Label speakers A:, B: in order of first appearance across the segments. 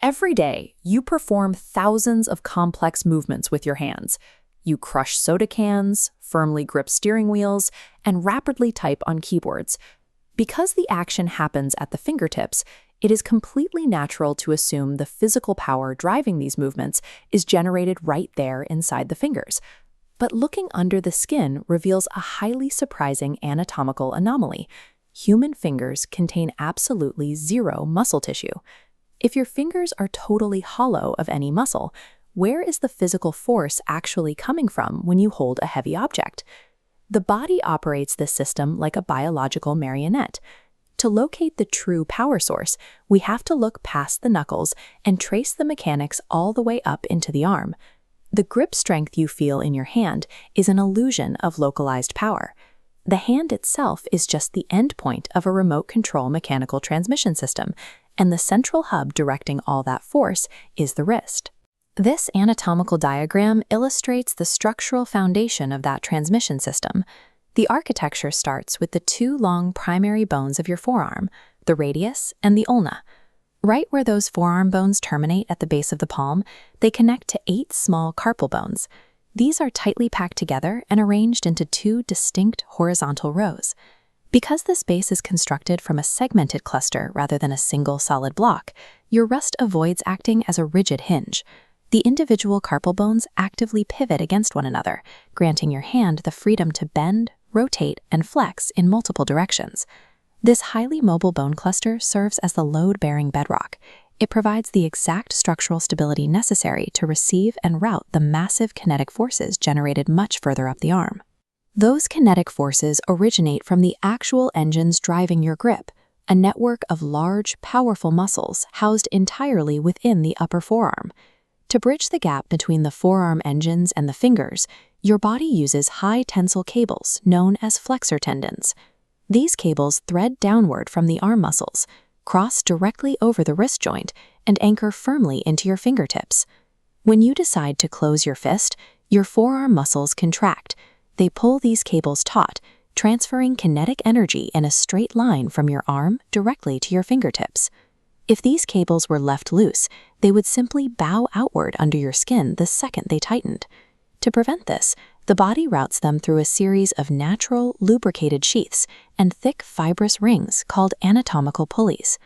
A: Every day, you perform thousands of complex movements with your hands. You crush soda cans, firmly grip steering wheels, and rapidly type on keyboards. Because the action happens at the fingertips, it is completely natural to assume the physical power driving these movements is generated right there inside the fingers. But looking under the skin reveals a highly surprising anatomical anomaly. Human fingers contain absolutely zero muscle tissue. If your fingers are totally hollow of any muscle, where is the physical force actually coming from when you hold a heavy object? The body operates this system like a biological marionette. To locate the true power source, we have to look past the knuckles and trace the mechanics all the way up into the arm. The grip strength you feel in your hand is an illusion of localized power. The hand itself is just the endpoint of a remote control mechanical transmission system, and the central hub directing all that force is the wrist. This anatomical diagram illustrates the structural foundation of that transmission system. The architecture starts with the two long primary bones of your forearm, the radius and the ulna. Right where those forearm bones terminate at the base of the palm, they connect to 8 small carpal bones. These are tightly packed together and arranged into 2 distinct horizontal rows. Because this base is constructed from a segmented cluster rather than a single solid block, your wrist avoids acting as a rigid hinge. The individual carpal bones actively pivot against one another, granting your hand the freedom to bend, rotate, and flex in multiple directions. This highly mobile bone cluster serves as the load-bearing bedrock. It provides the exact structural stability necessary to receive and route the massive kinetic forces generated much further up the arm. Those kinetic forces originate from the actual engines driving your grip, a network of large, powerful muscles housed entirely within the upper forearm. To bridge the gap between the forearm engines and the fingers, your body uses high-tensile cables known as flexor tendons. These cables thread downward from the arm muscles, cross directly over the wrist joint, and anchor firmly into your fingertips. When you decide to close your fist, your forearm muscles contract. They pull these cables taut, transferring kinetic energy in a straight line from your arm directly to your fingertips. If these cables were left loose, they would simply bow outward under your skin the second they tightened. To prevent this, the body routes them through a series of natural, lubricated sheaths and thick fibrous rings called anatomical pulleys.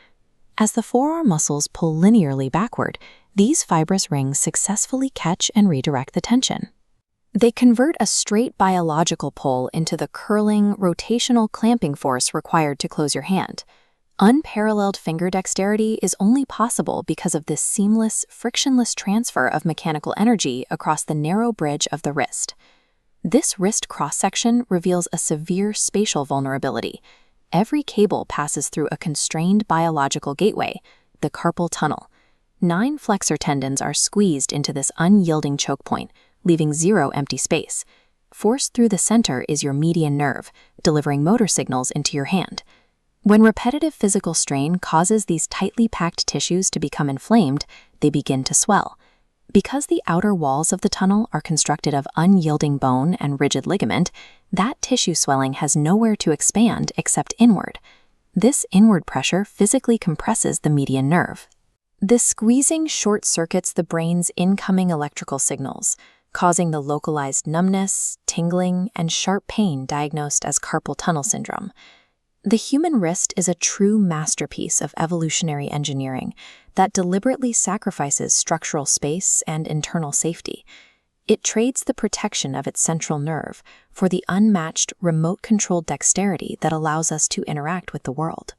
A: As the forearm muscles pull linearly backward, these fibrous rings successfully catch and redirect the tension. They convert a straight biological pull into the curling, rotational clamping force required to close your hand. Unparalleled finger dexterity is only possible because of this seamless, frictionless transfer of mechanical energy across the narrow bridge of the wrist. This wrist cross-section reveals a severe spatial vulnerability. Every cable passes through a constrained biological gateway, the carpal tunnel. 9 flexor tendons are squeezed into this unyielding choke point, leaving 0 empty space. Forced through the center is your median nerve, delivering motor signals into your hand. When repetitive physical strain causes these tightly packed tissues to become inflamed, they begin to swell. Because the outer walls of the tunnel are constructed of unyielding bone and rigid ligament, that tissue swelling has nowhere to expand except inward. This inward pressure physically compresses the median nerve. This squeezing short-circuits the brain's incoming electrical signals, causing the localized numbness, tingling, and sharp pain diagnosed as carpal tunnel syndrome. The human wrist is a true masterpiece of evolutionary engineering that deliberately sacrifices structural space and internal safety. It trades the protection of its central nerve for the unmatched remote-controlled dexterity that allows us to interact with the world.